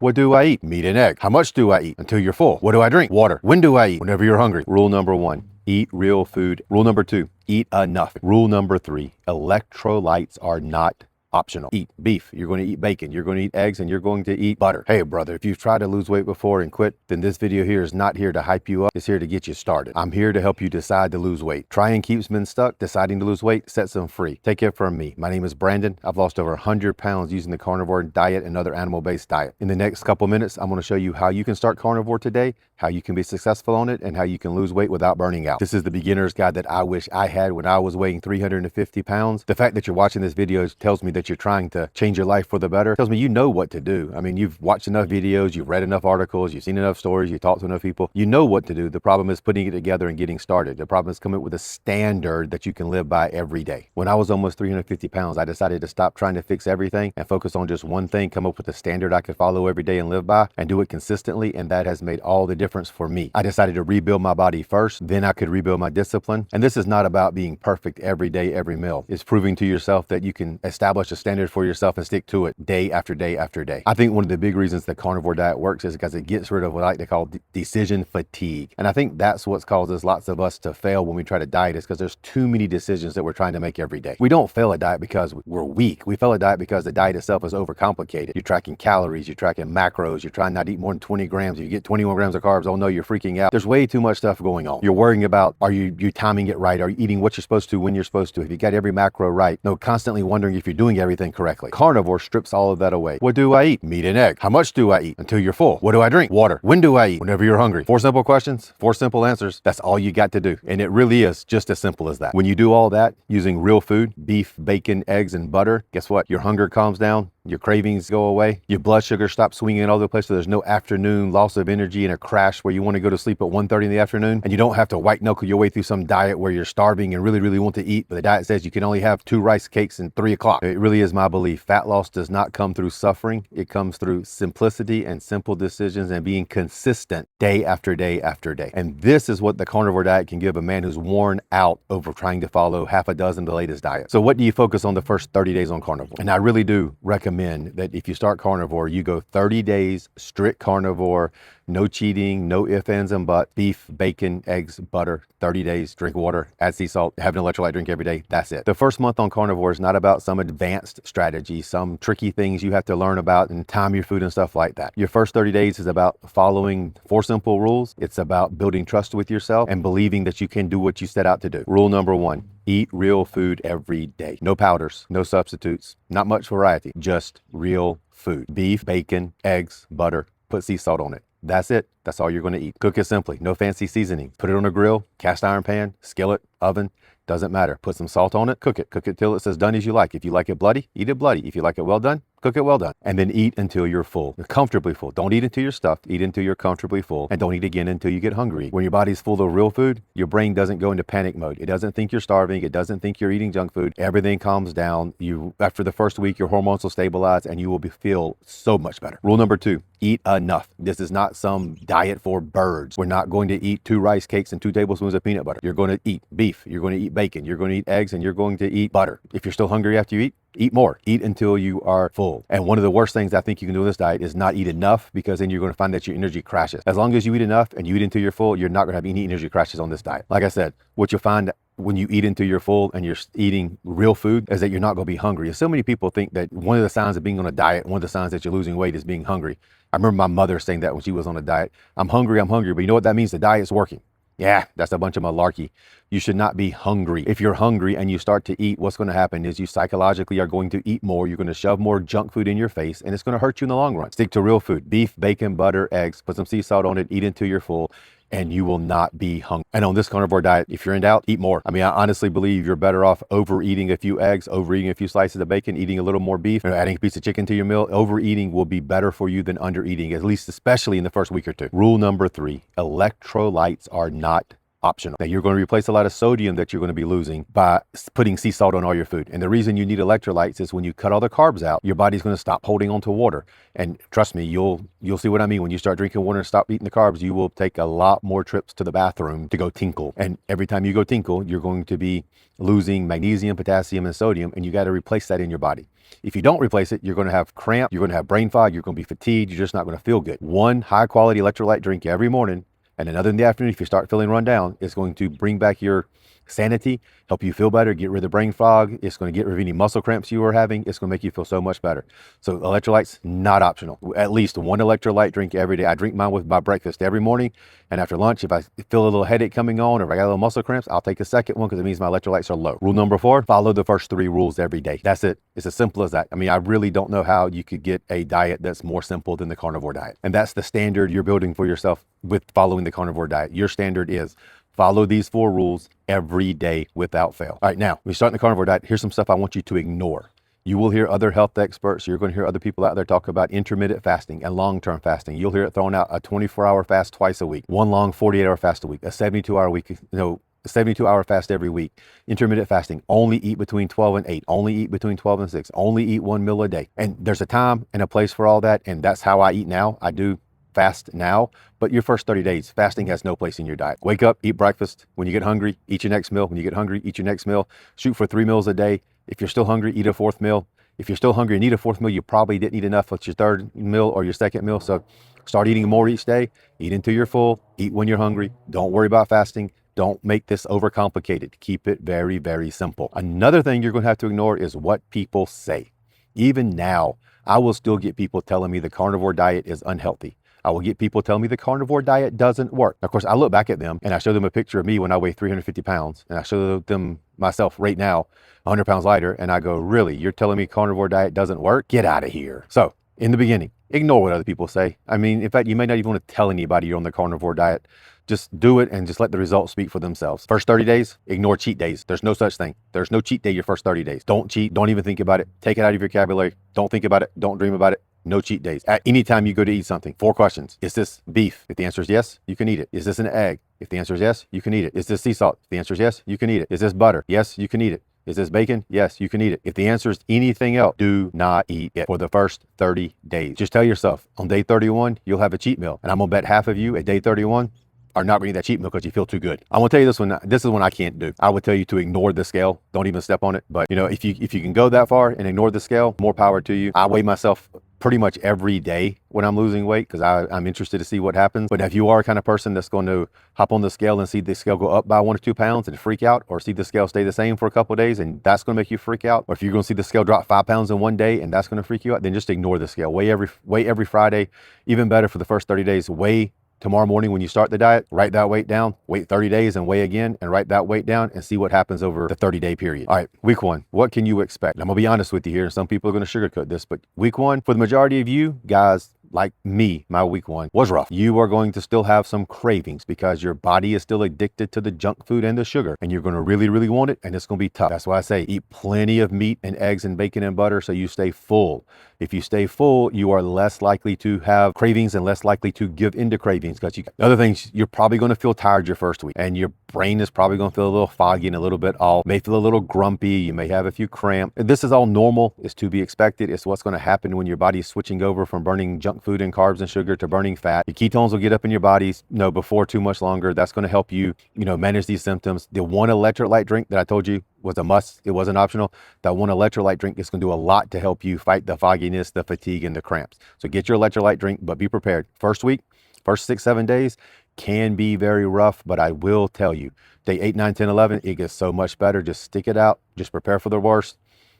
What do I eat? Meat and egg. How much do I eat? Until you're full. What do I drink? Water. When do I eat? Whenever you're hungry. Rule number 1, eat real food. Rule number 2, eat enough. Rule number 3, electrolytes are not optional. Eat beef, you're going to eat bacon, you're going to eat eggs, and you're going to eat butter. Hey brother, if you've tried to lose weight before and quit, then this video here is not here to hype you up. It's here to get you started. I'm here to help you decide to lose weight. Trying keeps men stuck. Deciding to lose weight sets them free. Take it from me. My name is Brandon. I've lost over 100 pounds using the carnivore diet and other animal-based diet. In the next couple minutes, I'm going to show you how you can start carnivore today, how you can be successful on it, and how you can lose weight without burning out. This is the beginner's guide that I wish I had when I was weighing 350 pounds. The fact that you're watching this video tells me that you're trying to change your life for the better. It tells me you know what to do. I mean, you've watched enough videos, you've read enough articles, you've seen enough stories, you've talked to enough people. You know what to do. The problem is putting it together and getting started. The problem is coming up with a standard that you can live by every day. When I was almost 350 pounds, I decided to stop trying to fix everything and focus on just one thing, come up with a standard I could follow every day and live by and do it consistently. And that has made all the difference for me. I decided to rebuild my body first, then I could rebuild my discipline. And this is not about being perfect every day, every meal. It's proving to yourself that you can establish a standard for yourself and stick to it day after day after day. I think one of the big reasons the carnivore diet works is because it gets rid of what I like to call decision fatigue. And I think that's what causes lots of us to fail when we try to diet, is because there's too many decisions that we're trying to make every day. We don't fail a diet because we're weak. We fail a diet because the diet itself is overcomplicated. You're tracking calories, you're tracking macros, you're trying not to eat more than 20 grams. If you get 21 grams of carbs, oh no, you're freaking out. There's way too much stuff going on. You're worrying about, are you timing it right? Are you eating what you're supposed to when you're supposed to? Have you got every macro right? No, constantly wondering if you're doing everything correctly. Carnivore strips all of that away. What do I eat? Meat and egg. How much do I eat? Until you're full. What do I drink? Water. When do I eat? Whenever you're hungry. 4 simple questions, 4 simple answers. That's all you got to do. And it really is just as simple as that. When you do all that using real food, beef, bacon, eggs, and butter, guess what? Your hunger calms down. Your cravings go away. Your blood sugar stops swinging all over the place, so there's no afternoon loss of energy and a crash where you want to go to sleep at 1:30 in the afternoon, and you don't have to white knuckle your way through some diet where you're starving and really want to eat, but the diet says you can only have 2 rice cakes and 3 o'clock. It really is my belief. Fat loss does not come through suffering. It comes through simplicity and simple decisions and being consistent day after day after day. And this is what the carnivore diet can give a man who's worn out over trying to follow half a dozen of the latest diets. So what do you focus on the first 30 days on carnivore? And I really do recommend that if you start carnivore, you go 30 days strict carnivore, no cheating, no ifs, ands, and buts, beef, bacon, eggs, butter, 30 days, drink water, add sea salt, have an electrolyte drink every day. That's it. The first month on carnivore is not about some advanced strategy, some tricky things you have to learn about and time your food and stuff like that. Your first 30 days is about following 4 simple rules. It's about building trust with yourself and believing that you can do what you set out to do. Rule number 1, eat real food every day. No powders, no substitutes, not much variety, just real food. Beef, bacon, eggs, butter, put sea salt on it. That's it. That's all you're going to eat. Cook it simply. No fancy seasoning. Put it on a grill, cast iron pan, skillet, oven. Doesn't matter. Put some salt on it. Cook it. Cook it till it says done as you like. If you like it bloody, eat it bloody. If you like it well done, cook it well done. And then eat until you're full. You're comfortably full. Don't eat until you're stuffed. Eat until you're comfortably full. And don't eat again until you get hungry. When your body's full of real food, your brain doesn't go into panic mode. It doesn't think you're starving. It doesn't think you're eating junk food. Everything calms down. After the first week, your hormones will stabilize and you will feel so much better. Rule number 2, eat enough. This is not some diet for birds. We're not going to eat 2 rice cakes and 2 tablespoons of peanut butter. You're going to eat beef. You're going to eat bacon. You're going to eat eggs, and you're going to eat butter. If you're still hungry after you eat more. Eat until you are full. And one of the worst things I think you can do in this diet is not eat enough, because then you're going to find that your energy crashes. As long as you eat enough and you eat until you're full, you're not going to have any energy crashes on this diet. Like I said, what you'll find when you eat until you're full and you're eating real food is that you're not going to be hungry. So many people think that one of the signs of being on a diet, one of the signs that you're losing weight is being hungry. I remember my mother saying that when she was on a diet. I'm hungry, but you know what that means? The diet's working. Yeah, that's a bunch of malarkey. You should not be hungry. If you're hungry and you start to eat, what's going to happen is you psychologically are going to eat more. You're going to shove more junk food in your face, and it's going to hurt you in the long run. Stick to real food. Beef, bacon, butter, eggs. Put some sea salt on it. Eat until you're full, and you will not be hungry. And on this carnivore diet, if you're in doubt, eat more. I mean, I honestly believe you're better off overeating a few eggs, overeating a few slices of bacon, eating a little more beef, or adding a piece of chicken to your meal. Overeating will be better for you than undereating, at least especially in the first week or 2. Rule number 3, electrolytes are not optional. Now you're going to replace a lot of sodium that you're going to be losing by putting sea salt on all your food. And the reason you need electrolytes is when you cut all the carbs out, your body's going to stop holding on to water. And trust me, you'll see what I mean. When you start drinking water and stop eating the carbs, you will take a lot more trips to the bathroom to go tinkle. And every time you go tinkle, you're going to be losing magnesium, potassium, and sodium, and you got to replace that in your body. If you don't replace it, you're going to have cramp, you're going to have brain fog, you're going to be fatigued, you're just not going to feel good. One high quality electrolyte drink every morning and another in the afternoon, if you start feeling run down, is going to bring back your sanity, help you feel better, get rid of brain fog. It's going to get rid of any muscle cramps you were having. It's going to make you feel so much better. So electrolytes, not optional. At least one electrolyte drink every day. I drink mine with my breakfast every morning. And after lunch, if I feel a little headache coming on or if I got a little muscle cramps, I'll take a second one because it means my electrolytes are low. Rule number 4, follow the first 3 rules every day. That's it. It's as simple as that. I mean, I really don't know how you could get a diet that's more simple than the carnivore diet. And that's the standard you're building for yourself with following the carnivore diet. Your standard is follow these 4 rules every day without fail. All right, now, when you start the carnivore diet, here's some stuff I want you to ignore. You will hear other health experts, you're going to hear other people out there talk about intermittent fasting and long-term fasting. You'll hear it thrown out, a 24-hour fast twice a week, one long 48-hour fast a week, a 72-hour week, a 72-hour fast every week. Intermittent fasting, only eat between 12 and 8, only eat between 12 and 6, only eat 1 meal a day. And there's a time and a place for all that, and that's how I eat now. I do fast now, but your first 30 days, fasting has no place in your diet. Wake up, eat breakfast. When you get hungry, eat your next meal. When you get hungry, eat your next meal. Shoot for 3 meals a day. If you're still hungry, eat a 4th meal. If you're still hungry and need a 4th meal, you probably didn't eat enough with your 3rd meal or your 2nd meal. So start eating more each day. Eat until you're full. Eat when you're hungry. Don't worry about fasting. Don't make this overcomplicated. Keep it very, very simple. Another thing you're going to have to ignore is what people say. Even now, I will still get people telling me the carnivore diet is unhealthy. I will get people telling me the carnivore diet doesn't work. Of course, I look back at them and I show them a picture of me when I weigh 350 pounds. And I show them myself right now, 100 pounds lighter. And I go, really? You're telling me carnivore diet doesn't work? Get out of here. So in the beginning, ignore what other people say. I mean, in fact, you may not even want to tell anybody you're on the carnivore diet. Just do it and just let the results speak for themselves. First 30 days, ignore cheat days. There's no such thing. There's no cheat day your first 30 days. Don't cheat. Don't even think about it. Take it out of your vocabulary. Don't think about it. Don't dream about it. No cheat days. At any time you go to eat something, 4 questions. Is this beef? If the answer is yes, you can eat it. Is this an egg? If the answer is yes, you can eat it. Is this sea salt? If the answer is yes, you can eat it. Is this butter? Yes, you can eat it. Is this bacon? Yes, you can eat it. If the answer is anything else, do not eat it for the first 30 days. Just tell yourself on day 31, you'll have a cheat meal. And I'm going to bet half of you at day 31 are not bringing that cheat meal because you feel too good. I'm gonna tell you this one. This is one I can't do. I would tell you to ignore the scale. Don't even step on it. But you know, if you can go that far and ignore the scale, more power to you. I weigh myself pretty much every day when I'm losing weight because I'm interested to see what happens. But if you are a kind of person that's going to hop on the scale and see the scale go up by 1 or 2 pounds and freak out, or see the scale stay the same for a couple of days and that's going to make you freak out, or if you're going to see the scale drop 5 pounds in one day and that's going to freak you out, then just ignore the scale. Weigh every Friday. Even better for the first 30 days. Weigh tomorrow morning when you start the diet, write that weight down, wait 30 days and weigh again and write that weight down and see what happens over the 30-day period. All right, week 1, what can you expect? I'm gonna be honest with you here, and some people are gonna sugarcoat this, but week 1, for the majority of you guys, like me, my week 1 was rough. You are going to still have some cravings because your body is still addicted to the junk food and the sugar, and you're going to really, really want it, and it's going to be tough. That's why I say eat plenty of meat and eggs and bacon and butter so you stay full. If you stay full, you are less likely to have cravings and less likely to give into cravings because other things, you're probably going to feel tired your first week, and your brain is probably going to feel a little foggy and a little bit off, may feel a little grumpy, you may have a few cramps. This is all normal. It's to be expected. It's what's going to happen when your body's switching over from burning junk food and carbs and sugar to burning fat. Your ketones will get up in your bodies, before too much longer. That's going to help you, manage these symptoms. The one electrolyte drink that I told you was a must. It wasn't optional. That one electrolyte drink is going to do a lot to help you fight the fogginess, the fatigue, and the cramps. So get your electrolyte drink, but be prepared. First week, first 6, 7 days can be very rough, but I will tell you, day 8, 9, 10, 11, it gets so much better. Just stick it out. Just prepare for the worst.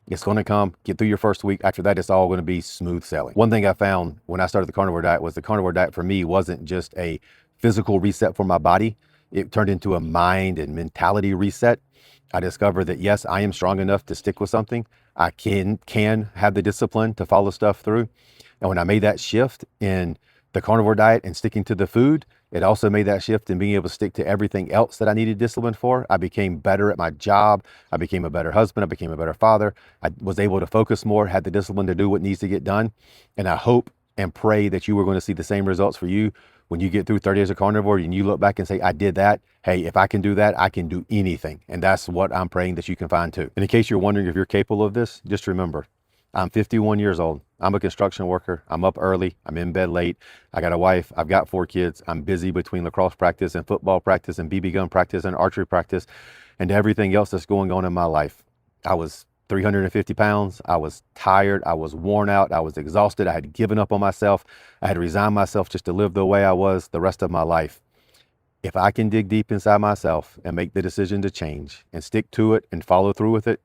It's going to come. Get through your first week. After that, it's all going to be smooth sailing. One thing I found when I started the carnivore diet was the carnivore diet for me wasn't just a physical reset for my body. It turned into a mind and mentality reset. I discovered that, yes, I am strong enough to stick with something. I can have the discipline to follow stuff through. And when I made that shift in the carnivore diet and sticking to the food, it also made that shift in being able to stick to everything else that I needed discipline for. I became better at my job. I became a better husband. I became a better father. I was able to focus more, had the discipline to do what needs to get done. And I hope and pray that you are going to see the same results for you When you get through 30 days of carnivore and you look back and say, I did that. Hey, if I can do that, I can do anything. And that's what I'm praying that you can find too. And in case you're wondering if you're capable of this, just remember, I'm 51 years old. I'm a construction worker. I'm up early. I'm in bed late. I got a wife. I've got 4 kids. I'm busy between lacrosse practice and football practice and BB gun practice and archery practice and everything else that's going on in my life. I was 350 pounds. I was tired. I was worn out. I was exhausted. I had given up on myself. I had resigned myself just to live the way I was the rest of my life. If I can dig deep inside myself and make the decision to change and stick to it and follow through with it,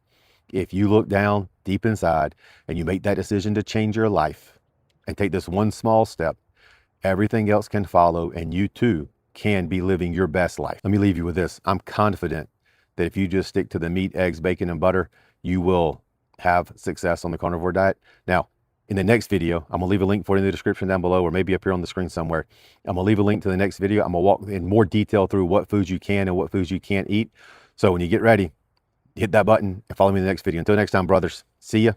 if you look down deep inside and you make that decision to change your life and take this one small step, everything else can follow and you too can be living your best life. Let me leave you with this. I'm confident that if you just stick to the meat, eggs, bacon, and butter, you will have success on the carnivore diet. Now, in the next video, I'm gonna leave a link for it in the description down below or maybe up here on the screen somewhere. I'm gonna leave a link to the next video. I'm gonna walk in more detail through what foods you can and what foods you can't eat. So when you get ready, hit that button and follow me in the next video. Until next time, brothers, see ya.